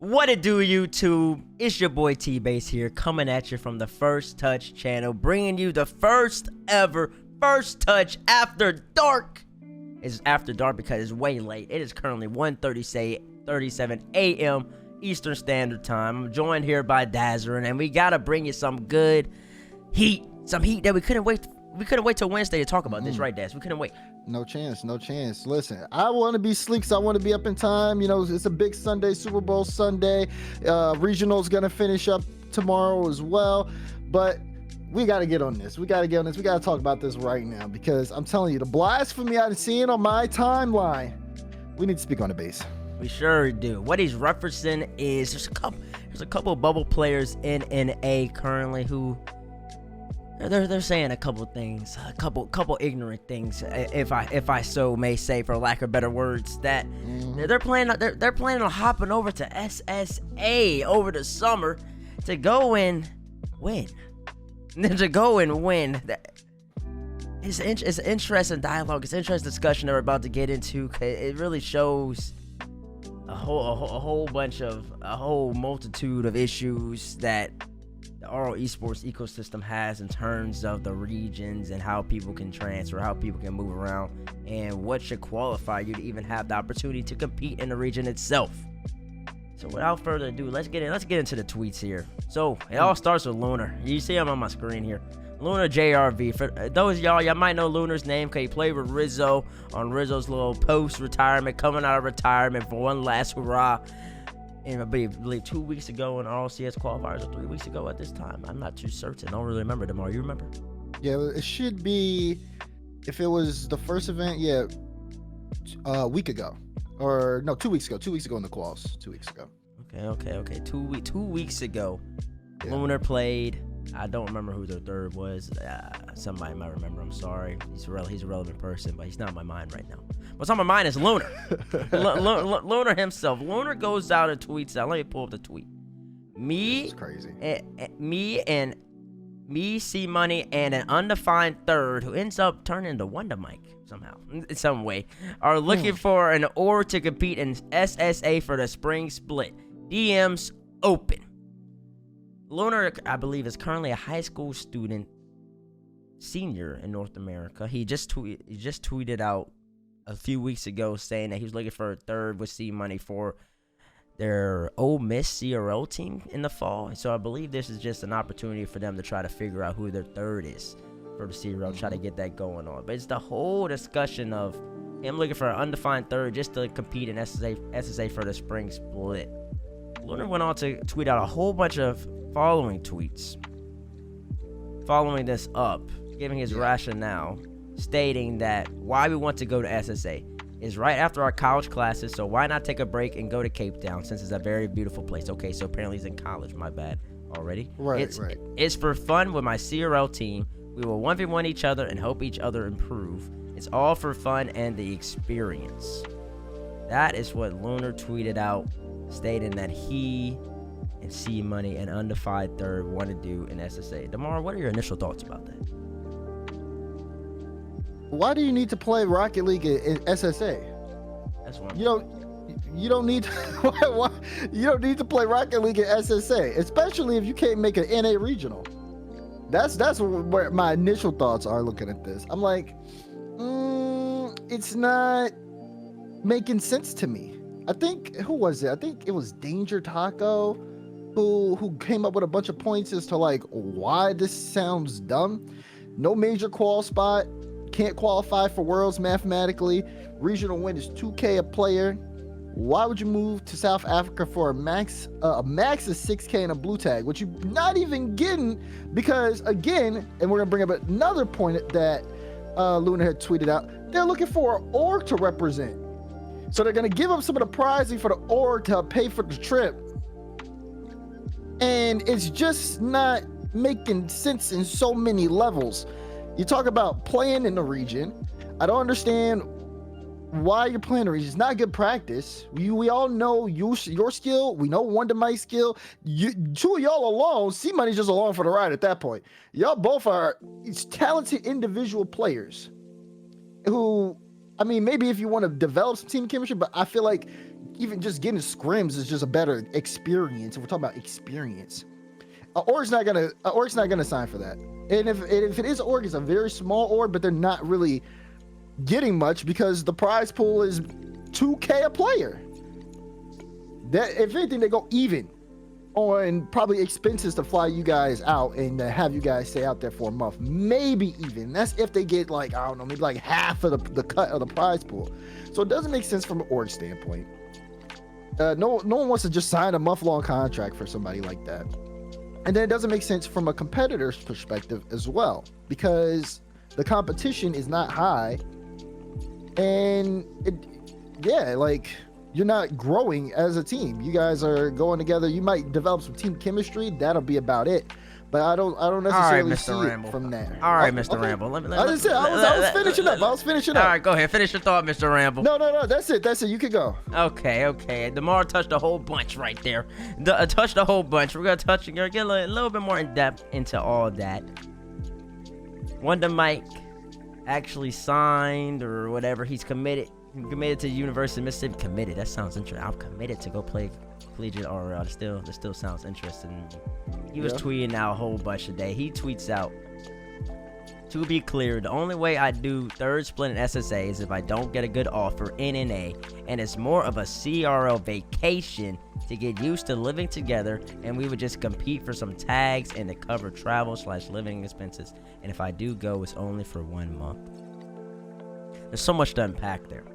What it do, YouTube? It's your boy Tbates here, coming at you from the First Touch channel, bringing you the first ever First Touch After Dark. It's after dark because it's way late. It is currently 1:37 a.m. Eastern Standard Time. I'm joined here by Daz, and we gotta bring you some good heat, some heat that we couldn't wait. We couldn't wait till Wednesday to talk about this, right, Daz? We couldn't wait. No chance, no chance. Listen, I want to be sleek, so I want to be up in time. You know, it's a big Sunday, Super Bowl Sunday. Regional's gonna finish up tomorrow as well, but we got to get on this. We got to talk about this right now because I'm telling you, the blasphemy I'm seeing on my timeline, we need to speak on the base. We sure do. What he's referencing is there's a couple of bubble players in NA currently who they're saying a couple things, a couple ignorant things, if I so may say, for lack of better words, that they're planning on hopping over to SSA over the summer to go and win. It's an interesting dialogue. It's an interesting discussion that we're about to get into. It really shows a whole multitude of issues that the RLesports ecosystem has in terms of the regions and how people can transfer, how people can move around, and what should qualify you to even have the opportunity to compete in the region itself. So without further ado, let's get into the tweets here. So it all starts with Lunar. You see him on my screen here. Lunar JRV. For those of y'all might know Lunar's name because he played with Rizzo on Rizzo's little post-retirement, coming out of retirement for one last hurrah. And I believe 2 weeks ago in RLCS qualifiers, or 3 weeks ago at this time. I'm not too certain. I don't really remember them all. You remember? Yeah, it should be, if it was the first event, yeah, a week ago. Or no, 2 weeks ago. 2 weeks ago in the quals. 2 weeks ago. Okay. 2 weeks ago, yeah. Lunar played. I don't remember who their third was. Somebody might remember. I'm sorry. He's a relevant person, but he's not on my mind right now. What's on my mind is Lunar. Lunar himself. Lunar goes out and tweets out. Let me pull up the tweet. This is crazy. Me, C Money, and an undefined third who ends up turning into Wondamike somehow, in some way, are looking for an org to compete in SSA for the spring split. DMs open. Lunar, I believe, is currently a high school student, senior in North America. He just tweeted out a few weeks ago saying that he was looking for a third with C Money for their Ole Miss CRL team in the fall. So I believe this is just an opportunity for them to try to figure out who their third is for the CRL, try to get that going on. But it's the whole discussion of him looking for an undefined third just to compete in SSA for the spring split. Lunar went on to tweet out a whole bunch of following tweets following this up, giving his rationale, stating that why we want to go to SSA is right after our college classes, so why not take a break and go to Cape Town since it's a very beautiful place. Okay, so apparently he's in college, my bad already. It's for fun with my CRL team. We will 1v1 each other and help each other improve. It's all for fun and the experience. That is what Lunar tweeted out, stating that he and C Money and undefined third want to do in SSA. Damar, what are your initial thoughts about that? Why do you need to play Rocket League in SSA? That's one. You don't need to, you don't need to play Rocket League in SSA, especially if you can't make an NA regional. That's where my initial thoughts are looking at this. I'm like, it's not making sense to me. I think, who was it? I think it was Danger Taco who came up with a bunch of points as to like why this sounds dumb. No major qual spot, can't qualify for Worlds mathematically. Regional win is 2K a player. Why would you move to South Africa for a max of 6K and a blue tag, which you're not even getting? Because again, and we're gonna bring up another point that Lunar had tweeted out, they're looking for an org to represent. So they're gonna give up some of the prizing for the org to pay for the trip. And it's just not making sense in so many levels. You talk about playing in the region. I don't understand why you're playing the region. It's not good practice. We all know your skill. We know Wondamike's skill. Two of y'all alone. C Money's just along for the ride at that point. Y'all both are talented individual players who, I mean, maybe if you want to develop some team chemistry, but I feel like even just getting scrims is just a better experience. If we're talking about experience, org's not gonna sign for that. And if it is org, it's a very small org, but they're not really getting much because the prize pool is $2K a player. That if anything, they go even on probably expenses to fly you guys out and have you guys stay out there for a month, maybe even. That's if they get like, I don't know, maybe like half of the cut of the prize pool. So it doesn't make sense from an org standpoint. No one wants to just sign a month-long contract for somebody like that. And then it doesn't make sense from a competitor's perspective as well, because the competition is not high, and like, you're not growing as a team. You guys are going together. You might develop some team chemistry. That'll be about it. But I don't necessarily see it from there. All right, Mr. Ramble. I was finishing up. All right, go ahead. Finish your thought, Mr. Ramble. No. That's it. You can go. Okay. DeMar touched a whole bunch right there. Touched a whole bunch. We're gonna get a little bit more in depth into all that. Wondamike actually signed or whatever. He's committed. Committed to the University of Mississippi. Committed. That sounds interesting. I'm committed to go play collegiate RL. That still sounds interesting. He was tweeting out a whole bunch today. He tweets out, to be clear, the only way I do third split in SSA is if I don't get a good offer in NA, and it's more of a CRL vacation to get used to living together, and we would just compete for some tags and to cover travel/living expenses. And if I do go, it's only for 1 month. There's so much to unpack there.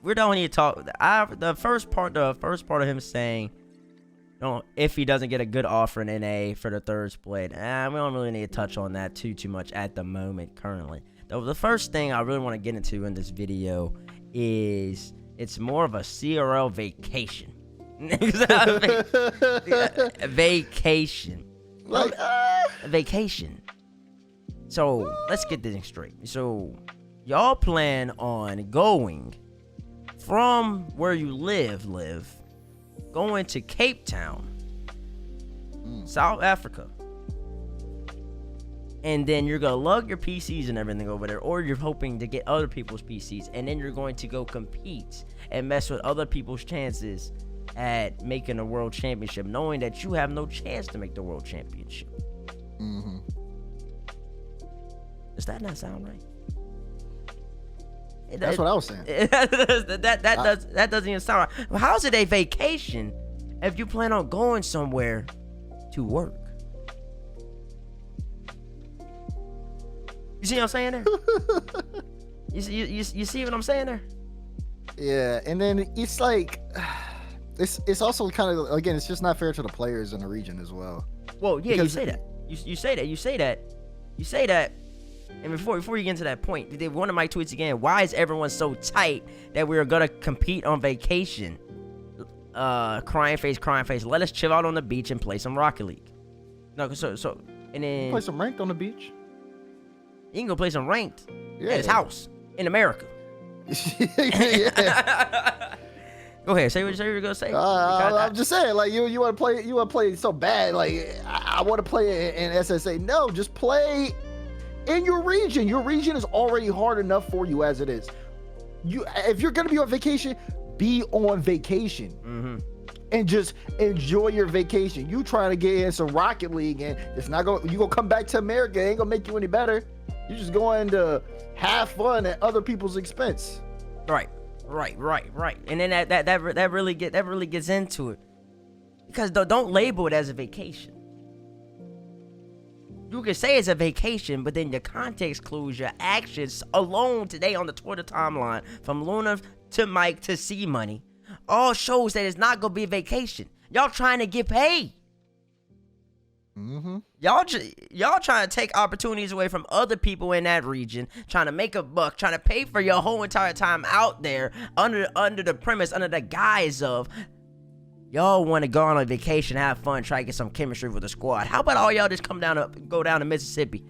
We don't need to talk. The first part of him saying, if he doesn't get a good offer in NA for the third split, we don't really need to touch on that too much at the moment currently. The first thing I really want to get into in this video is it's more of a CRL vacation. Vacation. Like, vacation. So let's get this straight. So y'all plan on going from where you live, going to Cape Town, South Africa, and then you're gonna lug your PCs and everything over there, or you're hoping to get other people's PCs, and then you're going to go compete and mess with other people's chances at making a world championship, knowing that you have no chance to make the world championship. Mm-hmm. Does that not sound right? That's what I was saying. that doesn't even sound right. Well, how's it a vacation if you plan on going somewhere to work? You see what I'm saying there? you see what I'm saying there? Yeah, and then it's like, it's also kind of, again, it's just not fair to the players in the region as well. Well, yeah, because you say that. And before you get into that point, one of my tweets again, why is everyone so tight that we're gonna compete on vacation? Crying face. Let us chill out on the beach and play some Rocket League. No, and then play some ranked on the beach. You can go play some ranked at his house in America. Yeah. Go ahead, say what you're gonna say. I'm just saying, like, you want to play so bad. Like, I want to play in SSA. No, just play in your region. Your region is already hard enough for you as it is. If you're gonna be on vacation, be on vacation. Mm-hmm. And just enjoy your vacation. You trying to get in some Rocket League, and it's not going. You gonna come back to America? It ain't gonna make you any better. You're just going to have fun at other people's expense. Right. And then that really gets into it, because don't label it as a vacation. You can say it's a vacation, but then the context clues your actions alone today on the Twitter timeline, from Lunar to Mike to C Money, all shows that it's not gonna be a vacation. Y'all trying to get paid. Mm-hmm. Y'all trying to take opportunities away from other people in that region, trying to make a buck, trying to pay for your whole entire time out there under the premise, under the guise of y'all want to go on a vacation, have fun, try to get some chemistry with the squad. How about all y'all just go down to Mississippi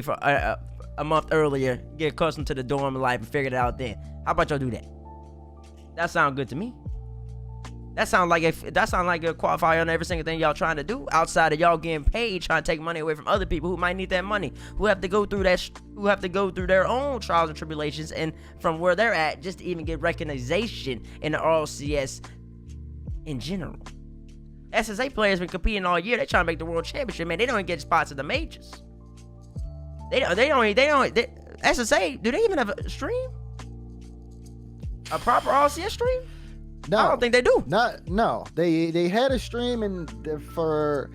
for a month earlier, get accustomed to the dorm life and figure it out then? How about y'all do that? That sounds good to me. That sounds like a qualifier on every single thing y'all trying to do outside of y'all getting paid, trying to take money away from other people who might need that money, who have to go through their own trials and tribulations, and from where they're at, just to even get recognition in the RLCS in general. SSA players been competing all year. They trying to make the world championship, man. They don't even get spots at the majors. SSA, do they even have a stream? A proper RLCS stream? No, I don't think they do. No. They had a stream, and for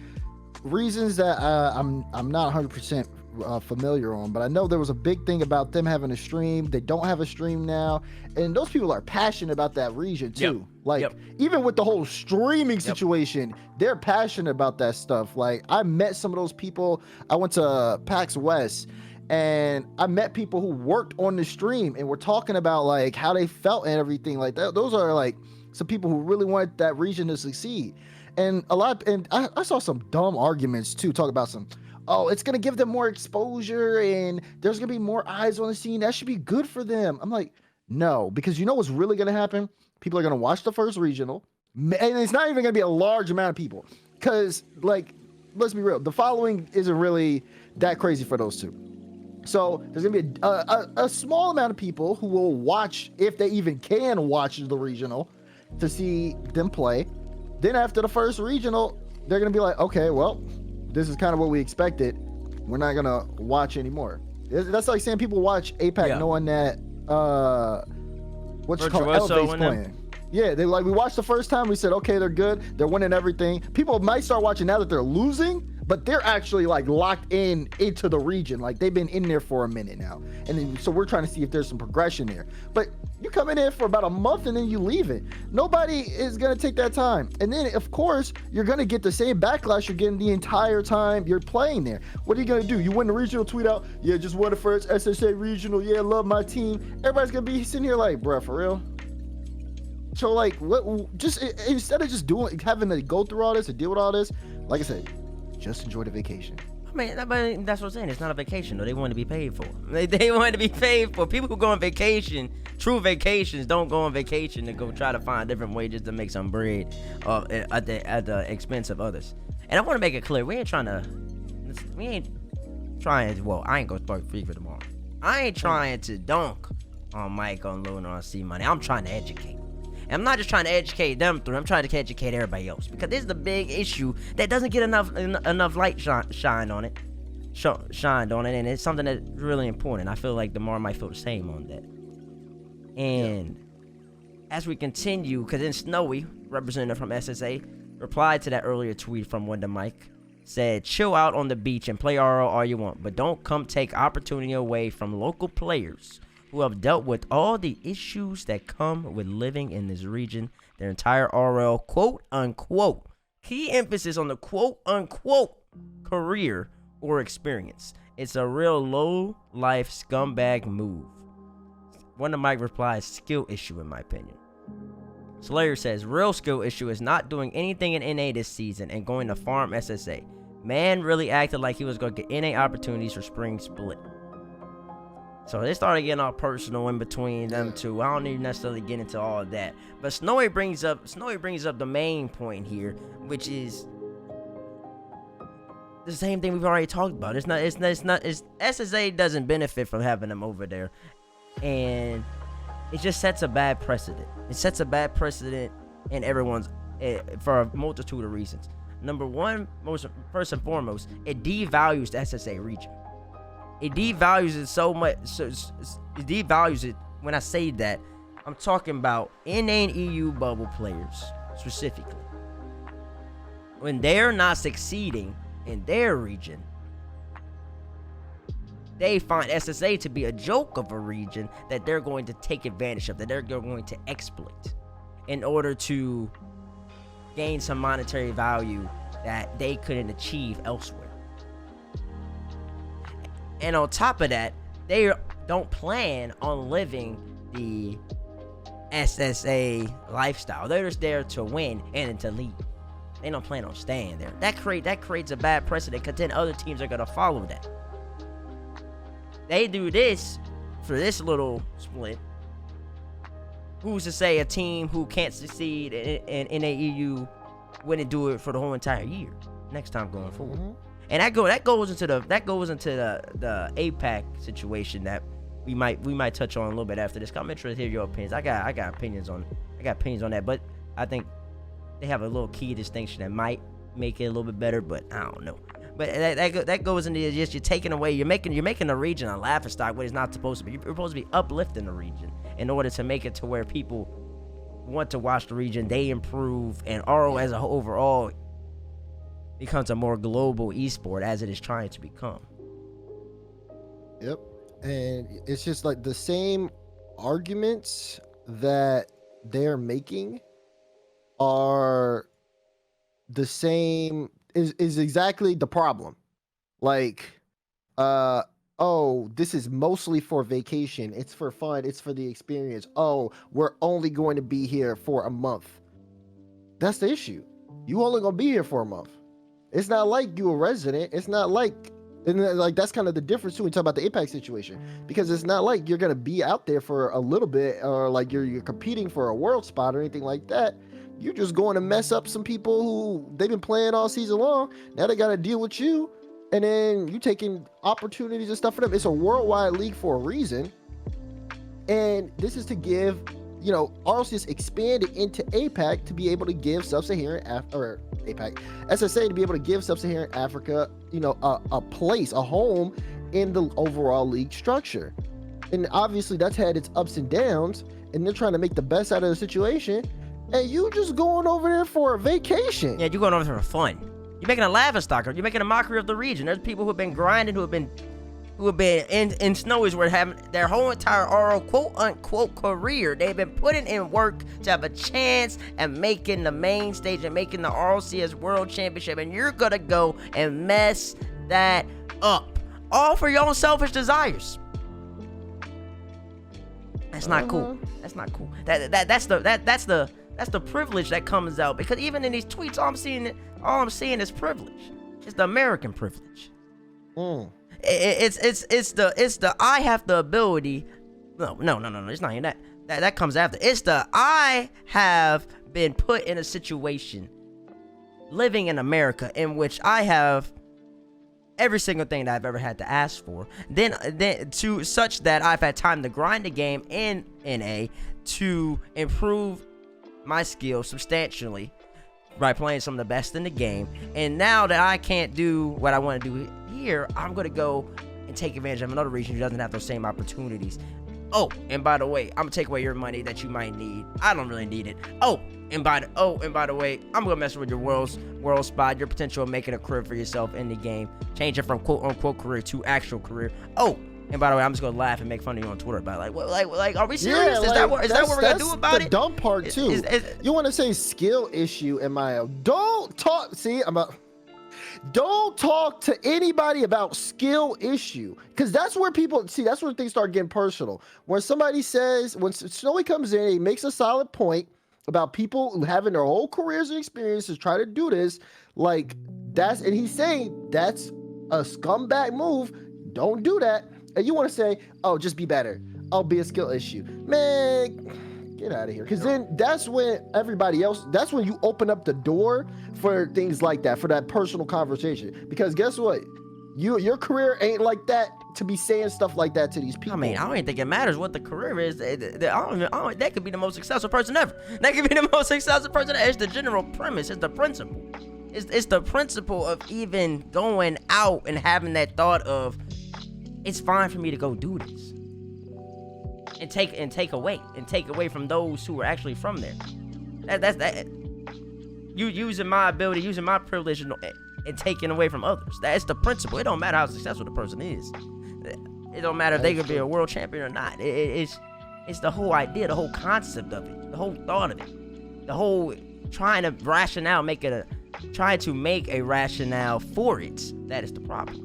reasons that I'm not 100% familiar on, but I know there was a big thing about them having a stream. They don't have a stream now, and those people are passionate about that region too. Even with the whole streaming situation, they're passionate about that stuff. Like, I met some of those people. I went to PAX West, and I met people who worked on the stream and were talking about like how they felt and everything like that. Those are like some people who really wanted that region to succeed. And I saw some dumb arguments too, talk about it's gonna give them more exposure and there's gonna be more eyes on the scene. That should be good for them. I'm like, no, because you know what's really gonna happen? People are gonna watch the first regional, and it's not even gonna be a large amount of people. Cause like, let's be real, the following isn't really that crazy for those two. So there's gonna be a small amount of people who will watch, if they even can watch the regional, to see them play. Then after the first regional, they're gonna be like, okay, well, this is kind of what we expected. We're not gonna watch anymore. That's like saying people watch APAC knowing that Elevate's playing. Yeah, we watched the first time. We said, okay, they're good. They're winning everything. People might start watching now that they're losing, but they're actually like locked into the region. Like, they've been in there for a minute now. And then, so we're trying to see if there's some progression there. But you come in there for about a month and then you leave it. Nobody is going to take that time. And then, of course, you're going to get the same backlash you're getting the entire time you're playing there. What are you going to do? You win the regional, tweet out, yeah, just won the first SSA regional. Yeah, love my team. Everybody's going to be sitting here like, bruh, for real? So, like, what? Just instead of just having to go through all this and deal with all this, like I said, just enjoy the vacation. I mean, that's what I'm saying. It's not a vacation, though. They want to be paid for. They want to be paid for. People who go on vacation, true vacations, don't go on vacation to go try to find different ways just to make some bread at the expense of others. And I want to make it clear, I ain't trying, well, I ain't going to spark free for tomorrow. I ain't trying to dunk on Mike, on Lunar, on C-Money. I'm trying to educate. And I'm not just trying to educate them through. I'm trying to educate everybody else, because this is the big issue that doesn't get enough light shined on it, and it's something that's really important. I feel like Demar might feel the same on that. And as we continue, because then Snowy, representative from SSA, replied to that earlier tweet from Wondamike, said, "Chill out on the beach and play RL all you want, but don't come take opportunity away from local players who have dealt with all the issues that come with living in this region their entire RL quote-unquote," key emphasis on the quote-unquote, career or experience. It's a real low-life scumbag move. Wondamike replies, "Skill issue in my opinion." Slayer says, "Real skill issue is not doing anything in NA this season and going to farm SSA. Man really acted like he was going to get NA opportunities for spring split." So they started getting all personal in between them two. I don't even necessarily get into all of that. But Snowy brings up the main point here, which is the same thing we've already talked about. SSA doesn't benefit from having them over there. And it just sets a bad precedent. It sets a bad precedent in everyone's for a multitude of reasons. Number one, first and foremost, it devalues the SSA region. It devalues it so much. It devalues it. When I say that, I'm talking about NA and EU bubble players specifically. When they're not succeeding in their region, they find SSA to be a joke of a region that they're going to take advantage of, that they're going to exploit in order to gain some monetary value that they couldn't achieve elsewhere. And on top of that, they don't plan on living the SSA lifestyle. They're just there to win and to leave. They don't plan on staying there. That creates a bad precedent, because then other teams are going to follow that. They do this for this little split. who's to say a team who can't succeed in NAEU wouldn't do it for the whole entire year next time going forward? Mm-hmm. And that goes into the APAC situation that we might touch on a little bit after this. I'm interested to hear your opinions. I got opinions on that, but I think they have a little key distinction that might make it a little bit better, but I don't know. But that goes into just you're taking away, you're making the region a laughingstock when it's not supposed to be. You're supposed to be uplifting the region in order to make it to where people want to watch the region, they improve, and RO as a whole overall becomes a more global esport as it is trying to become. Yep. And it's just like the same arguments that they're making are the same is exactly the problem. Like, oh, this is mostly for vacation. It's for fun. It's for the experience. Oh, we're only going to be here for a month. That's the issue. You only gonna be here for a month. It's not like you a resident. It's not like, and like that's kind of the difference too when we talk about the APAC situation, because it's not like you're gonna be out there for a little bit or like you're competing for a world spot or anything like that. You're just going to mess up some people who they've been playing all season long. Now they got to deal with you, and then you taking opportunities and stuff for them. It's a worldwide league for a reason, and this is to give, you know, RLCS expanded into APAC to be able to give sub-Saharan or APAC SSA to be able to give sub-Saharan Africa, you know, a place, a home in the overall league structure. And obviously that's had its ups and downs, and they're trying to make the best out of the situation. And you just going over there for a vacation. Yeah, you're going over there for fun. You're making a laughingstock. You're making a mockery of the region. There's people who have been grinding, who have been in Snowies where having their whole entire RO quote unquote career. They've been putting in work to have a chance at making the main stage and making the RLCS World Championship, and you're gonna go and mess that up, all for your own selfish desires. That's not cool. That's not cool. That's the privilege that comes out, because even in these tweets, all I'm seeing is privilege. It's the American privilege. It's the I have the ability. No. It's not even that. That comes after. It's the I have been put in a situation living in America in which I have every single thing that I've ever had to ask for. Then to such that I've had time to grind the game in NA to improve my skill substantially by playing some of the best in the game. And now that I can't do what I want to do here, I'm going to go and take advantage of another region who doesn't have those same opportunities. Oh, and by the way, I'm going to take away your money that you might need. I don't really need it. And by the way, I'm going to mess with your world spot, your potential of making a career for yourself in the game, change it from quote unquote career to actual career. And by the way, I'm just gonna laugh and make fun of you on Twitter about like, are we serious? Yeah, is that what we're gonna do about it? The dumb part too. You want to say skill issue in my don't talk. See, don't talk to anybody about skill issue, because that's where people see. That's where things start getting personal. When somebody says, when Snowy comes in, he makes a solid point about people having their whole careers and experiences try to do this. Like and he's saying that's a scumbag move. Don't do that. And you want to say, oh, just be better. Oh, be a skill issue. Man, get out of here. Because then that's when everybody else, that's when you open up the door for things like that, for that personal conversation. Because guess what? Your career ain't like that to be saying stuff like that to these people. I mean, I don't even think it matters what the career is. That could be the most successful person ever. That could be the most successful person ever. It's the general premise. It's the principle. It's the principle of even going out and having that thought of, it's fine for me to go do this and take away from those who are actually from there. That's you using my ability, using my privilege, and taking away from others. That's the principle. It don't matter how successful the person is. It don't matter if they could be a world champion or not. It's the whole idea, the whole concept of it, the whole thought of it, the whole trying to make a rationale for it. That is the problem.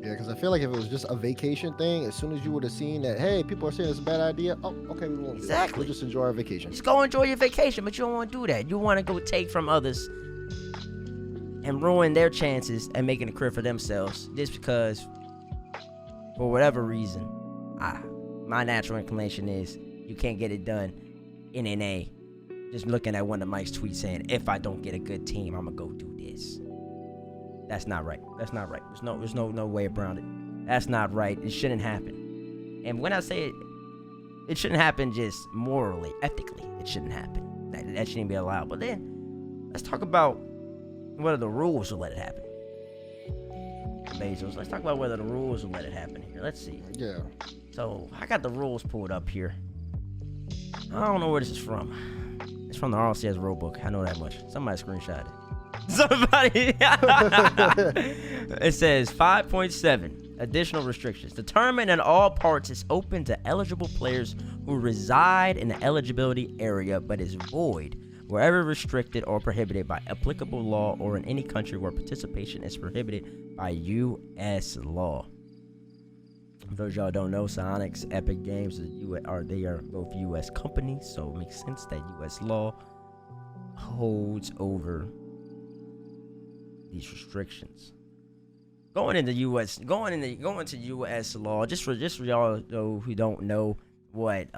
Yeah, because I feel like if it was just a vacation thing, as soon as you would have seen that, hey, people are saying it's a bad idea, oh, okay, we won't. Exactly. We'll just enjoy our vacation. Just go enjoy your vacation, but you don't want to do that. You want to go take from others and ruin their chances at making a career for themselves just because, for whatever reason, my natural inclination is you can't get it done. in NA just looking at Wondamike's tweet saying, if I don't get a good team, I'm gonna go do this. That's not right. That's not right. There's no way around it. That's not right. It shouldn't happen. And when I say it, it shouldn't happen just morally, ethically. It shouldn't happen. That shouldn't be allowed. But then, let's talk about what are the rules to let it happen. Bezos. Let's talk about whether the rules will let it happen here. Let's see. Yeah. So I got the rules pulled up here. I don't know where this is from. It's from the RLCS rulebook. I know that much. Somebody screenshot it. Somebody. It says 5.7 additional restrictions. The tournament in all parts is open to eligible players who reside in the eligibility area, but is void wherever restricted or prohibited by applicable law, or in any country where participation is prohibited by U.S. law. For those y'all don't know, Sonic's Epic Games they are both U.S. companies, so it makes sense that U.S. law holds over these restrictions. Going to U.S. law, just for y'all who don't know what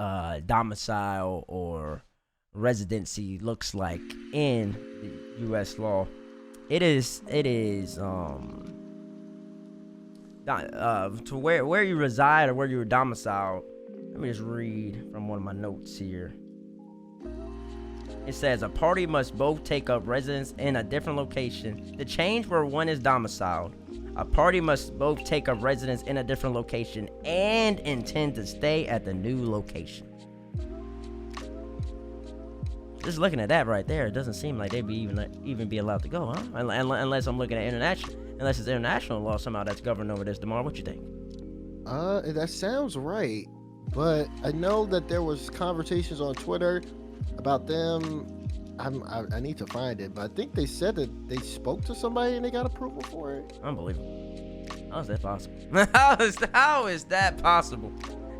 domicile or residency looks like in the U.S. law. It is to where you reside or where you're domiciled. Let me just read from one of my notes here. It says a party must both take up residence in a different location. To change where one is domiciled, a party must both take up residence in a different location and intend to stay at the new location. Just looking at that right there, it doesn't seem like they'd be even be allowed to go, huh? Unless I'm looking at unless it's international law somehow that's governed over this. DeMar, what you think? That sounds right, but I know that there was conversations on Twitter about them. I need to find it, but I think they said that they spoke to somebody and they got approval for it. Unbelievable. How is that possible? How is that possible?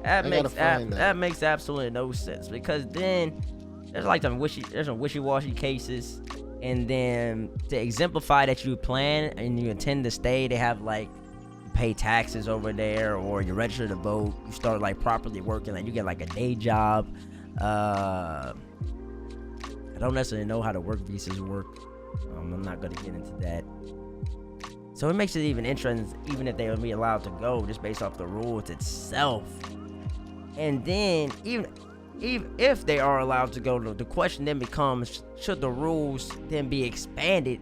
That makes absolutely no sense, because then there's like some wishy-washy cases, and then to exemplify that you plan and you intend to stay, they have like you pay taxes over there, or you register to vote, you start like properly working, like you get like a day job. I don't necessarily know how the work visas work. I'm not gonna get into that. So it makes it even interesting, even if they would be allowed to go, just based off the rules itself. And then even if they are allowed to go, the question then becomes, should the rules then be expanded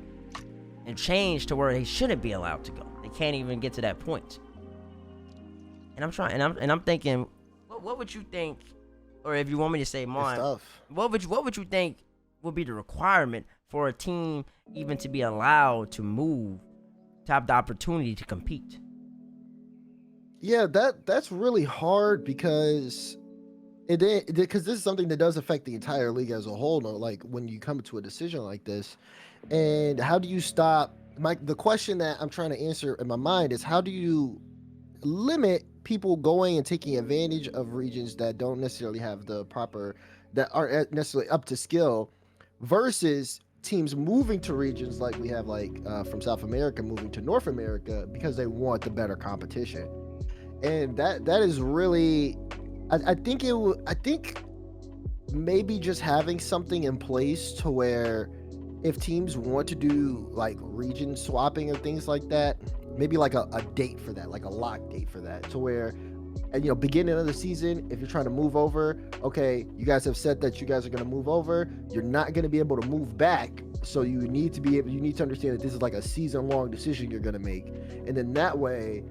and changed to where they shouldn't be allowed to go? They can't even get to that point. And I'm thinking, what would you think, or if you want me to say mine, what would you think would be the requirement for a team even to be allowed to move, to have the opportunity to compete? Yeah, that's really hard, because this is something that does affect the entire league as a whole. Like when you come to a decision like this, and how do you stop? The question that I'm trying to answer in my mind is, how do you limit people going and taking advantage of regions that don't necessarily have the proper, that aren't necessarily up to skill, versus teams moving to regions like we have, like from South America moving to North America because they want the better competition. And that is really, I think maybe just having something in place to where if teams want to do like region swapping or things like that, maybe like a date for that, like a lock date for that, to where, and beginning of the season, if you're trying to move over, okay, you guys have said that you guys are going to move over, you're not going to be able to move back, so you need to understand that this is like a season-long decision you're going to make. And then that way,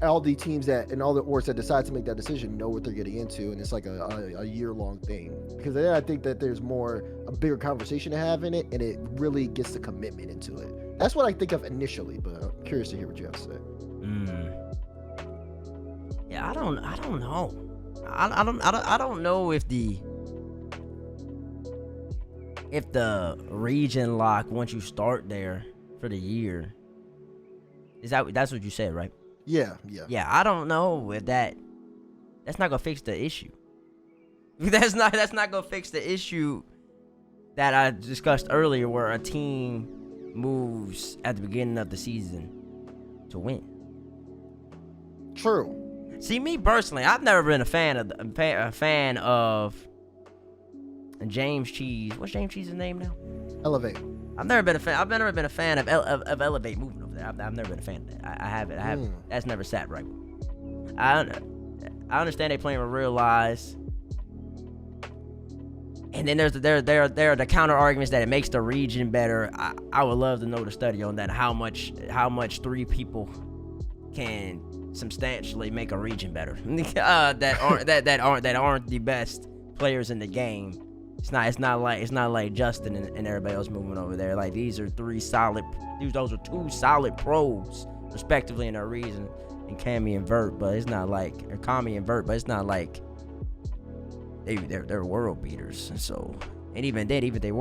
all the teams and all the orgs that decide to make that decision know what they're getting into, and it's like a year-long thing. Because then I think that there's a bigger conversation to have in it, and it really gets the commitment into it. That's what I think of initially, but I'm curious to hear what you have to say. Yeah, I don't know. I don't know if the region lock, once you start there for the year, that's what you said, right? Yeah. I don't know if that's not gonna fix the issue. That's not gonna fix the issue that I discussed earlier, where a team moves at the beginning of the season to win. True. See, me personally, I've never been a fan of And James Cheese. What's James Cheese's name now? Elevate. I've never been a fan of Elevate moving over there. I've never been a fan of that. I haven't. That's never sat right with me. I understand they playing with real lies. And then there are the counter arguments that it makes the region better. I would love to know the study on that. How much 3 people can substantially make a region better that aren't the best players in the game. It's not like Justin and everybody else moving over there. Like those are 2 solid pros respectively in their region, and Kami and Vert, but it's not like they're world beaters. So, and even then, even if they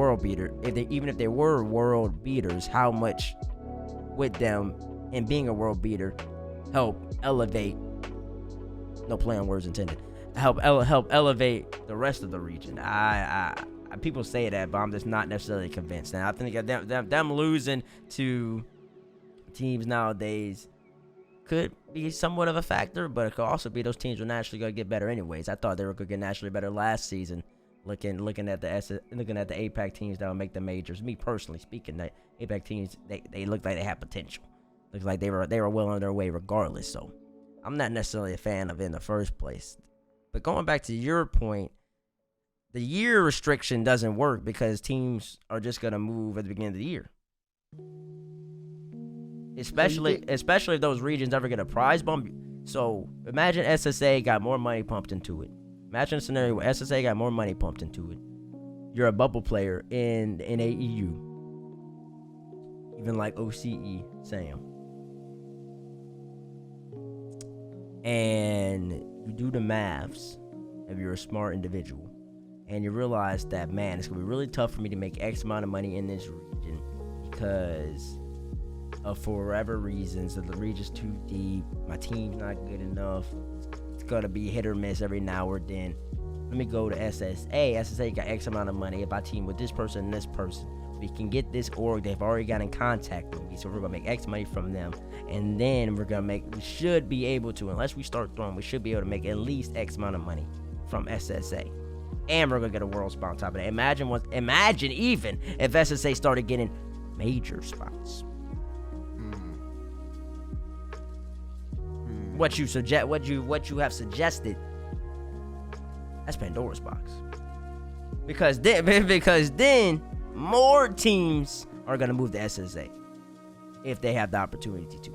were world beaters, how much with them and being a world beater help elevate, no play on words intended, help elevate the rest of the region. I people say that, but I'm just not necessarily convinced. And I think them losing to teams nowadays could be somewhat of a factor, but it could also be those teams are naturally going to get better anyways. I thought they were going to get naturally better last season. Looking at the APAC teams that will make the majors. Me personally speaking, the APAC teams they looked like they had potential. Looks like they were well on their way regardless. So I'm not necessarily a fan of it in the first place. But going back to your point, the year restriction doesn't work because teams are just going to move at the beginning of the year. Especially if those regions ever get a prize bump. So imagine SSA got more money pumped into it. Imagine a scenario where SSA got more money pumped into it. You're a bubble player in the NAEU. Even like OCE, Sam. And you do the maths if you're a smart individual. And you realize that, man, it's going to be really tough for me to make X amount of money in this region because of for whatever reasons that the region's too deep, my team's not good enough, it's gonna be hit or miss every now or then. Let me go to SSA. SSA got X amount of money. If I team with this person and this person, we can get this org. They've already got in contact with me, so we're gonna make X money from them, and then we should be able to, unless we start throwing, we should be able to make at least X amount of money from SSA, and we're gonna get a world spot on top of that. Imagine even if SSA started getting major spots. What you have suggested, that's Pandora's box. Because then more teams are gonna move to SSA if they have the opportunity to,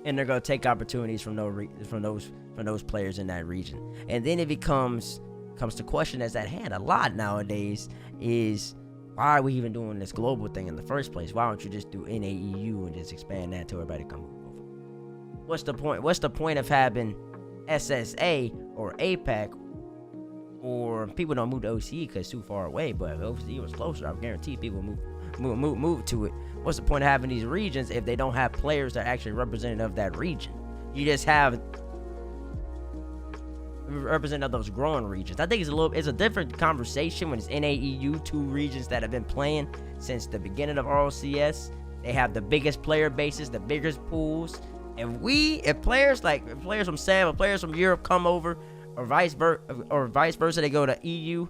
and they're gonna take opportunities from those players in that region. And then it comes the question that's at hand a lot nowadays is, why are we even doing this global thing in the first place? Why don't you just do NAEU and just expand that to everybody come over? What's the point? What's the point of having SSA or APAC, or people don't move to OCE because it's too far away, but if OCE was closer, I guarantee people move to it. What's the point of having these regions if they don't have players that are actually representative of that region? You just have representative of those growing regions. I think it's a different conversation when it's NAEU, 2 regions that have been playing since the beginning of RLCS. They have the biggest player bases, the biggest pools. If players from SAM or players from Europe come over, or vice versa, they go to EU,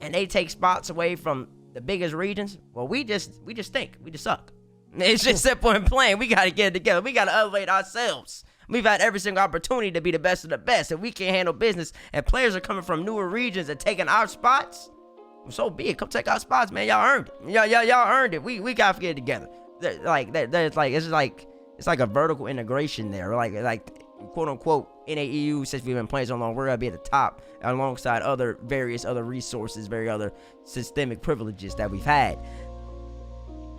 and they take spots away from the biggest regions, well, we just stink. We just suck. It's just simple and plain. We gotta get it together. We gotta elevate ourselves. We've had every single opportunity to be the best of the best, and we can't handle business. And players are coming from newer regions and taking our spots. Well, so be it. Come take our spots, man. Y'all earned it. Y'all earned it. We gotta get it together. It's like a vertical integration there. Like quote unquote NAEU, since we've been playing so long, we're gonna be at the top alongside various other resources, other systemic privileges that we've had.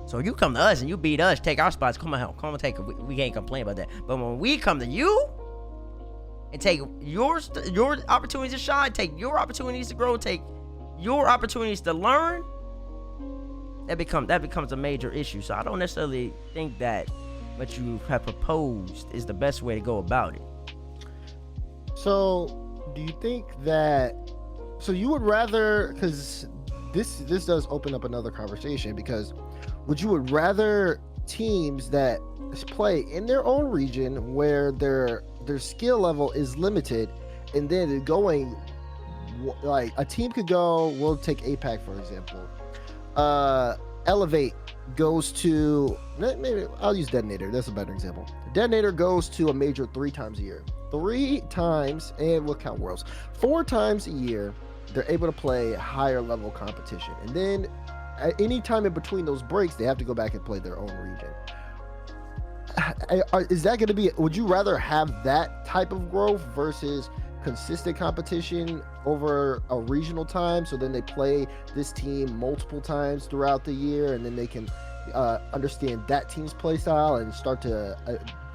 So you come to us and you beat us, take our spots. Come on, take it. We can't complain about that. But when we come to you and take your opportunities to shine, take your opportunities to grow, take your opportunities to learn, that becomes a major issue. So I don't necessarily think that what you have proposed is the best way to go about it. So do you think that, so you would rather, because this does open up another conversation, because you would rather teams that play in their own region where their skill level is limited, and then going like a team could go. We'll take APAC for example. Elevate goes to, maybe I'll use Detonator. That's a better example. Detonator goes to a major 3 times a year. 3 times, and we'll count Worlds. 4 times a year, they're able to play higher level competition, and then at any time in between those breaks, they have to go back and play their own region. Is that going to be, would you rather have that type of growth versus consistent competition over a regional time, so then they play this team multiple times throughout the year, and then they can understand that team's play style and start to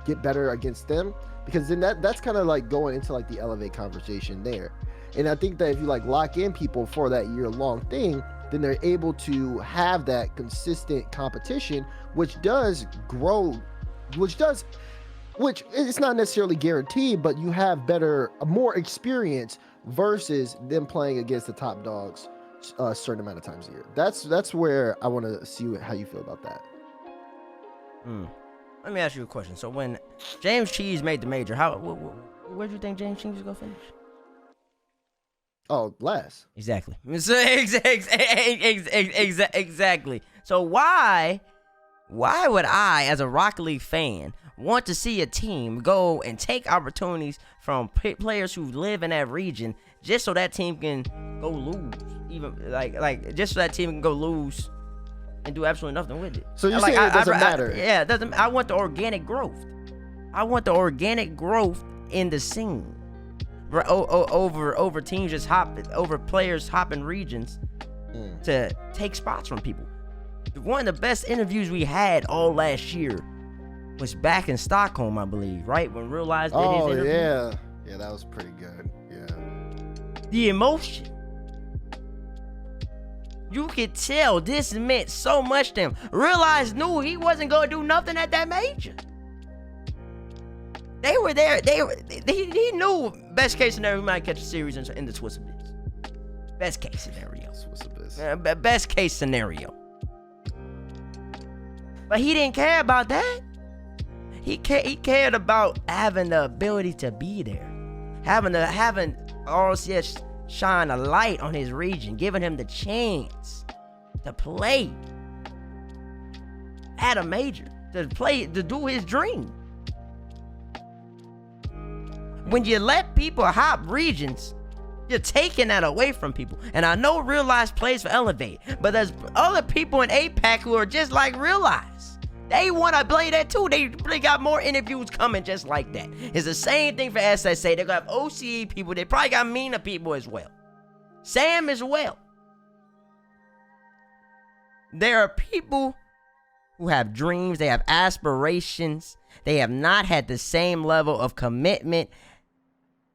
get better against them? Because then that's kind of like going into like the Elevate conversation there. And I think that if you like lock in people for that year-long thing, then they're able to have that consistent competition, which does grow, which it's not necessarily guaranteed, but you have more experience versus them playing against the top dogs a certain amount of times a year. That's where I want to see how you feel about that. Let me ask you a question. So when James Cheese made the major, where do you think James Cheese was gonna finish? Oh, last. Exactly. Exactly. So why would I, as a Rocket League fan, want to see a team go and take opportunities from players who live in that region just so that team can go lose? Even like just so that team can go lose and do absolutely nothing with it. So you're saying it doesn't matter? Yeah, it doesn't. I want the organic growth. I want the organic growth in the scene. Over teams just over players hopping regions to take spots from people. One of the best interviews we had all last year was back in Stockholm, I believe, right? When Realized did his interview. Yeah, that was pretty good. Yeah. The emotion. You could tell this meant so much to him. Realized knew he wasn't going to do nothing at that major. They were there. He knew best case scenario, we might catch a series in the Swiss Abyss. Best case scenario. Swiss Abyss. Best case scenario. But he didn't care about that. He cared about having the ability to be there, having RLCS shine a light on his region, giving him the chance to play at a major, to do his dream. When you let people hop regions, you're taking that away from people. And I know Realize plays for Elevate, but there's other people in APAC who are just like Realize. They want to play that too. They got more interviews coming just like that. It's the same thing for SSA. They're going to have OCE people. They probably got MENA people as well. Sam as well. There are people who have dreams. They have aspirations. They have not had the same level of commitment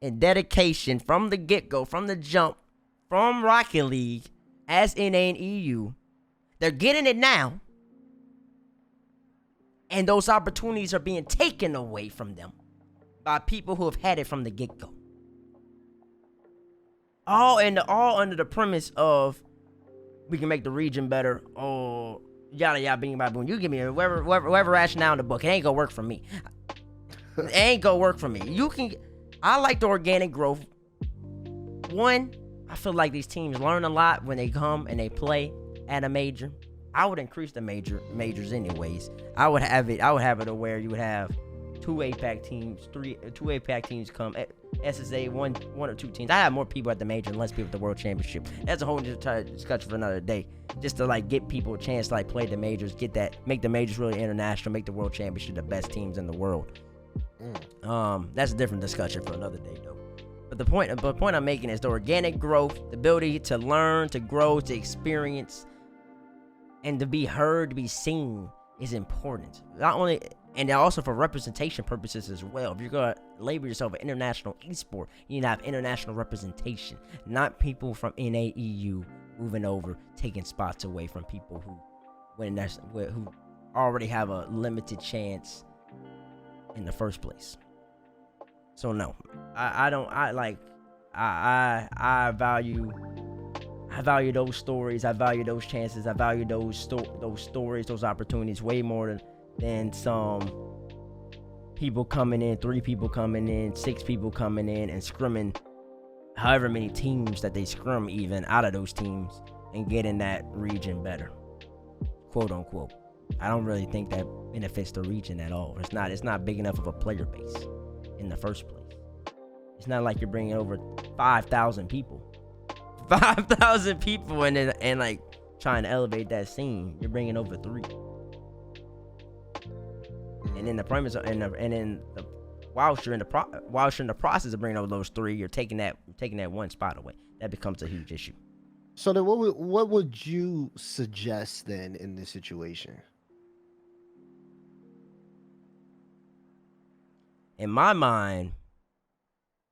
and dedication from the get-go, from the jump, from Rocket League as NA and EU. They're getting it now. And those opportunities are being taken away from them by people who have had it from the get-go. All under the premise of we can make the region better. Oh, yada yada bing bada boom. You give me whatever rationale in the book. It ain't gonna work for me. It ain't gonna work for me. I like the organic growth. One, I feel like these teams learn a lot when they come and they play at a major. I would increase the majors anyways. I would have it to where you would have two APAC teams come. SSA, one or two teams. I have more people at the major and less people at the World Championship. That's a whole discussion for another day. Just to like get people a chance to like play the majors, make the majors really international, make the World Championship the best teams in the world. That's a different discussion for another day though. But the point I'm making is the organic growth, the ability to learn, to grow, to experience, and to be heard, to be seen is important. Not only, and also for representation purposes as well. If you're going to label yourself an international esport, you need to have international representation. Not people from NAEU moving over, taking spots away from people who already have a limited chance in the first place. So no, I value those stories. I value those chances. I value those stories, those opportunities way more than some people coming in, 3 people coming in, 6 people coming in and scrimming however many teams that they scrum even out of those teams and get in that region better, quote unquote. I don't really think that benefits the region at all. It's not big enough of a player base in the first place. It's not like you're bringing over 5,000 people. 5,000 people and like trying to elevate that scene. You're bringing over 3. And in the premise whilst you're in the process of bringing over those 3, you're taking that one spot away. That becomes a huge issue. So then what would you suggest then in this situation? In my mind,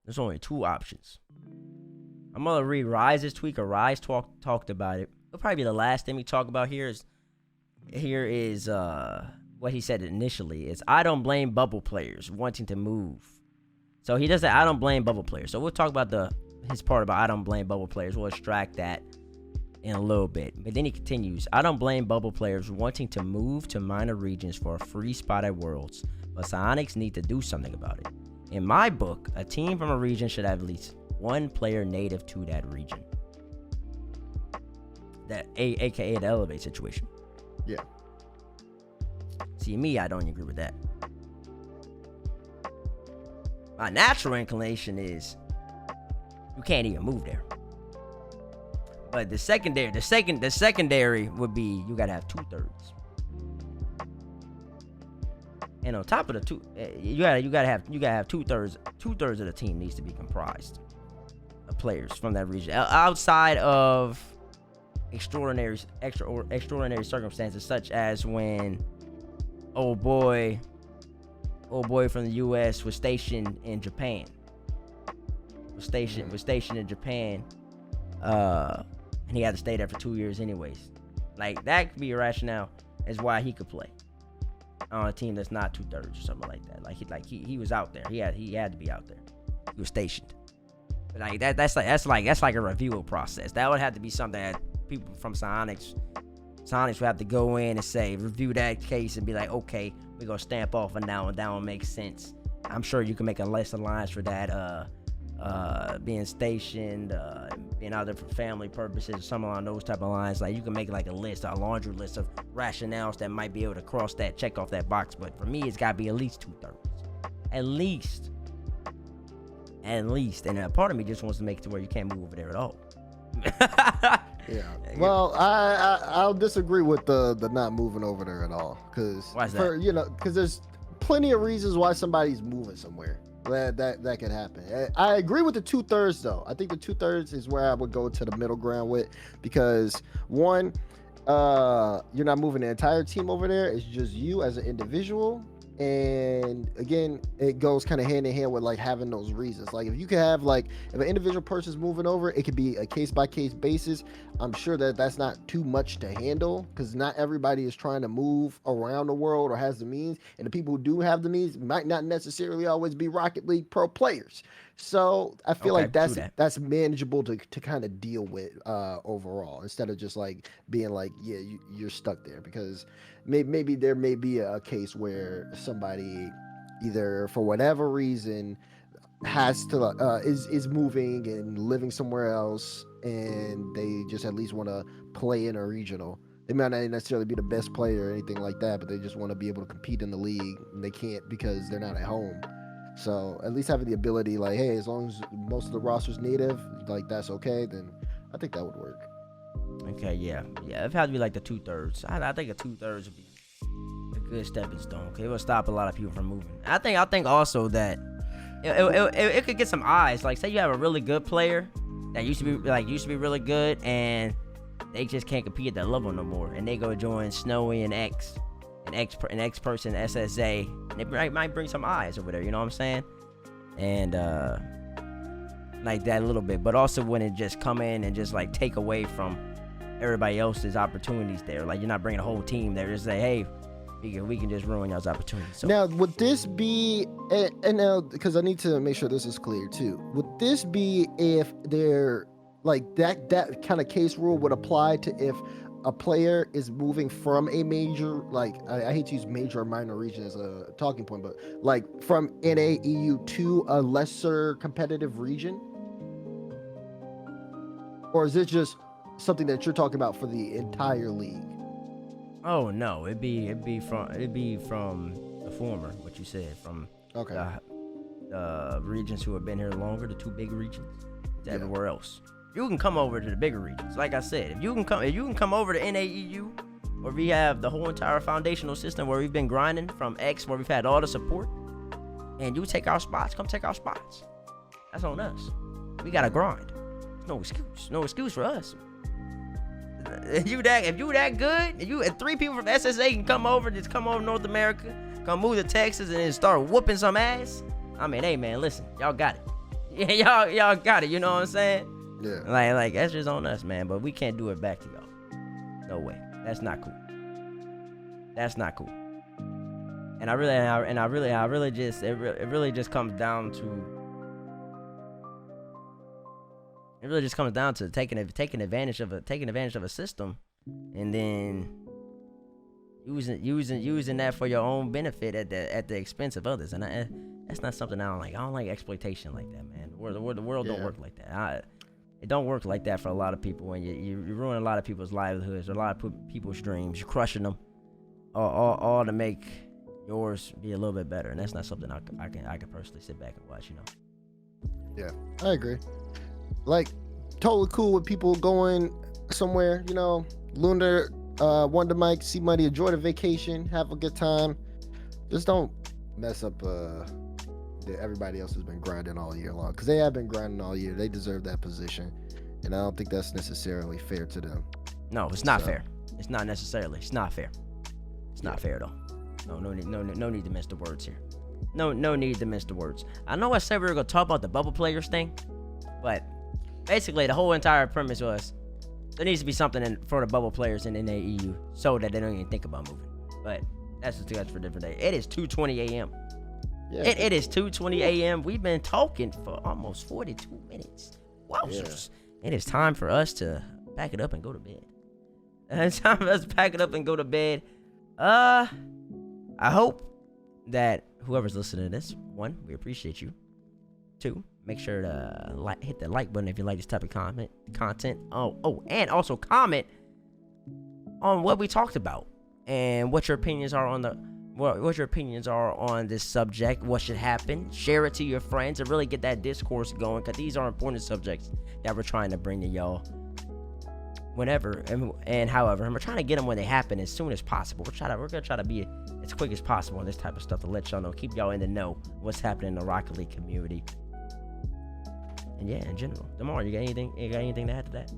there's only 2 options. I'm gonna read Rise's tweet, or Rise talked about it. It'll probably be the last thing we talk about here is what he said initially is, I don't blame bubble players wanting to move. So he does that, I don't blame bubble players. So we'll talk about his part about I don't blame bubble players. We'll extract that in a little bit. But then he continues, I don't blame bubble players wanting to move to minor regions for a free spot at Worlds, but Psionics need to do something about it. In my book, a team from a region should have at least 1 player native to that region. That aka the elevate situation. Yeah. See, me, I don't agree with that. My natural inclination is you can't even move there. But the secondary would be you gotta have 2/3. And on top of the 2, you gotta have 2/3. 2/3 of the team needs to be comprised of players from that region, outside of extraordinary circumstances, such as when old boy from the U.S. was stationed in Japan. Was stationed in Japan, and he had to stay there for 2 years anyways. Like, that could be a rationale as why he could play on a team that's not 2/3 or something like that. He was out there. He had to be out there. He was stationed. But like that's like a review process. That would have to be something that people from Psionics would have to go in and say, review that case and be like, okay, we're gonna stamp off on that one. That one makes sense. I'm sure you can make a list of lines for that. Being stationed, being out there for family purposes, or something along those type of lines. Like, you can make like a laundry list of rationales that might be able to check off that box. But for me, it's gotta be at least 2/3, at least. And a part of me just wants to make it to where you can't move over there at all. Yeah. Well, I'll disagree with the not moving over there at all, because because there's plenty of reasons why somebody's moving somewhere. That could happen. I agree with the 2/3 though. I think the 2/3 is where I would go to the middle ground with, because one, you're not moving the entire team over there. It's just you as an individual. And again, it goes kind of hand in hand with like having those reasons. Like, if you can have if an individual person's moving over, it could be a case by case basis. I'm sure that's not too much to handle, because not everybody is trying to move around the world or has the means. And the people who do have the means might not necessarily always be Rocket League pro players. So I feel like that's manageable to kind of deal with overall, instead of just like being like, yeah, you're stuck there, because maybe there may be a case where somebody, either for whatever reason, has to is moving and living somewhere else, and they just at least want to play in a regional. They might not necessarily be the best player or anything like that, but they just want to be able to compete in the league, and they can't because they're not at home. So at least having the ability, like, hey, as long as most of the roster's native, like, that's okay, then I think that would work. Okay, yeah, it had to be like the 2/3. I think a 2/3 would be a good stepping stone. Okay, it will stop a lot of people from moving. I think also that it could get some eyes. Like, say you have a really good player that used to be really good, and they just can't compete at that level no more, and they go join Snowy and X person SSA, and it might bring some eyes over there. You know what I'm saying? And like that a little bit, but also wouldn't just come in and just like take away from everybody else's opportunities there. Like, you're not bringing a whole team there. Just say, hey, we can just ruin y'all's opportunities. So now, would this be, and now, because I need to make sure this is clear too, would this be if they're like that kind of case rule would apply to if a player is moving from a major, like, I hate to use major or minor region as a talking point, but like from NA EU to a lesser competitive region? Or is it just something that you're talking about for the entire league? Oh no, it'd be from the former, what you said, from the regions who have been here longer, the 2 big regions, to everywhere else. You can come over to the bigger regions. Like I said, if you can come over to NAEU, where we have the whole entire foundational system where we've been grinding from X, where we've had all the support, and you take our spots, come take our spots. That's on us. We gotta grind. There's no excuse for us. If you that good, if 3 people from SSA can come over North America, come move to Texas and then start whooping some ass. I mean, hey man, listen, y'all got it. Yeah, y'all got it. You know what I'm saying? Yeah. Like that's just on us, man. But we can't do it back to y'all. No way. That's not cool. That's not cool. And it really just comes down to taking advantage of a system, and then using that for your own benefit at the expense of others. And that's not something I don't like. I don't like exploitation like that, man. The world don't work like that. It don't work like that for a lot of people. When you ruin a lot of people's livelihoods, a lot of people's dreams. You're crushing them, all to make yours be a little bit better. And that's not something I can personally sit back and watch. Yeah, I agree. Like, totally cool with people going somewhere. Lunar, Wondamike, see money, enjoy the vacation, have a good time. Just don't mess up that everybody else has been grinding all year long, because they have been grinding all year. They deserve that position, and I don't think that's necessarily fair to them. No, it's not fair. It's not necessarily. It's not fair. It's not fair though. No need to mince the words here. No need to mince the words. I know I said we were gonna talk about the bubble players thing, but basically the whole entire premise was there needs to be something for the bubble players in NAEU so that they don't even think about moving. But that's a discussion for a different day. It is 2:20 a.m. Yeah. It is 2:20 a.m. We've been talking for almost 42 minutes. Wowzers. Yeah. It is time for us to pack it up and go to bed. It's time for us to pack it up and go to bed. I hope that whoever's listening to this, 1, we appreciate you. 2, make sure to hit the like button if you like this type of content. Oh, and also comment on what we talked about and what your opinions are on this subject. What should happen? Share it to your friends and really get that discourse going, because these are important subjects that we're trying to bring to y'all whenever and however. And we're trying to get them when they happen as soon as possible. We're gonna try to be as quick as possible on this type of stuff to let y'all know, keep y'all in the know what's happening in the Rocket League community. And yeah, in general. Demar, you got anything to add to that?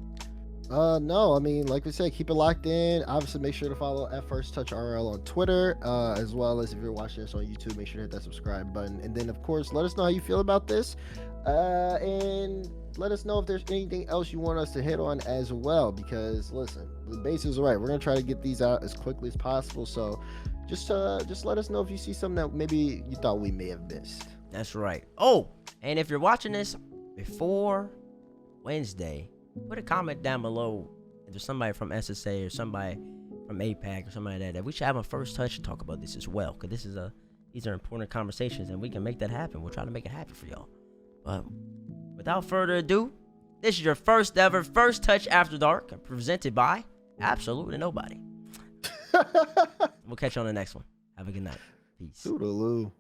No, I mean, like we said, keep it locked in. Obviously, make sure to follow at First Touch RL on Twitter, as well as if you're watching us on YouTube, make sure to hit that subscribe button. And then, of course, let us know how you feel about this, and let us know if there's anything else you want us to hit on as well. Because listen, the base is right. We're gonna try to get these out as quickly as possible. So just let us know if you see something that maybe you thought we may have missed. That's right. Oh, and if you're watching this before Wednesday, put a comment down below if there's somebody from SSA or somebody from APAC or somebody like that we should have a First Touch to talk about this as well, because these are important conversations and we can make that happen. We'll try to make it happen for y'all. But without further ado, this is your first ever First Touch After Dark, presented by absolutely nobody. We'll catch you on the next one. Have a good night. Peace. Toodaloo.